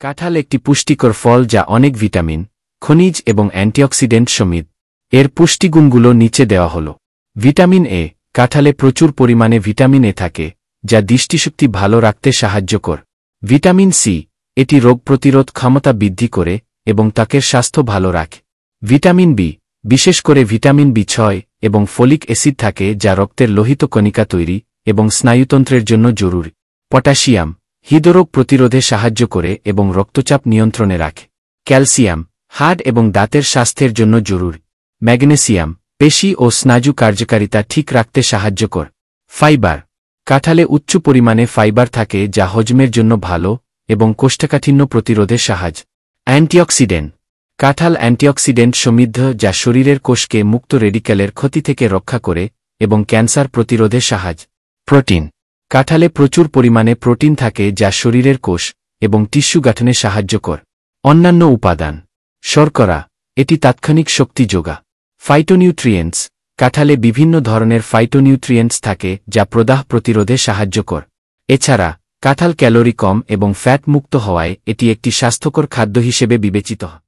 কাঁঠাল একটি পুষ্টিকর ফল যা অনেক ভিটামিন, খনিজ এবং অ্যান্টিঅক্সিডেন্ট সমৃদ্ধ। এর পুষ্টিগুণগুলো নিচে দেওয়া হল। Vitamin A. কাঁঠালে প্রচুর পরিমাণে ভিটামিন এ থাকে, যা দৃষ্টিশক্তি ভালো রাখতে সাহায্য করে। Vitamin C. এটি রোগ প্রতিরোধ ক্ষমতা বৃদ্ধি করে এবং ত্বকের স্বাস্থ্য ভালো রাখে। Vitamin B. বিশেষ করে ভিটামিন বি6 এবং ফলিক অ্যাসিড থাকে যা রক্তের লোহিত কণিকা তৈরি এবং স্নায়ুতন্ত্রের জন্য জরুরি। পটাশিয়াম। হৃদরোগ প্রতিরোধে সাহায্য করে এবং রক্তচাপ নিয়ন্ত্রণে রাখে। ক্যালসিয়াম। হাড় এবং দাঁতের স্বাস্থ্যের জন্য জরুরি। ম্যাগনেসিয়াম। পেশি ও স্নায়ু কার্যকারিতা ঠিক রাখতে সাহায্য করে। ফাইবার। কাঁঠালে উচ্চ পরিমাণে ফাইবার থাকে যা হজমের জন্য ভালো এবং কোষ্ঠকাঠিন্য প্রতিরোধে সাহায্য। অ্যান্টিঅক্সিডেন্ট। কাঁঠাল অ্যান্টিঅক্সিডেন্ট সমৃদ্ধ যা শরীরের কোষকে মুক্ত রেডিক্যালের ক্ষতি থেকে রক্ষা করে এবং ক্যান্সার প্রতিরোধে সাহায্য। প্রোটিন। কাঁঠালে প্রচুর পরিমাণে প্রোটিন থাকে যা শরীরের কোষ এবং টিস্যু গঠনে সাহায্য করে। অন্যান্য উপাদান। শর্করা। এটি তাৎক্ষণিক শক্তি যোগায়। ফাইটোনিউট্রিয়েন্টস। কাঁঠালে বিভিন্ন ধরনের ফাইটোনিউট্রিয়েন্টস থাকে যা প্রদাহ প্রতিরোধে সাহায্য করে। এছাড়া কাঁঠাল ক্যালোরি কম এবং ফ্যাট মুক্ত হওয়ায় এটি একটি স্বাস্থ্যকর খাদ্য হিসেবে বিবেচিত হয়।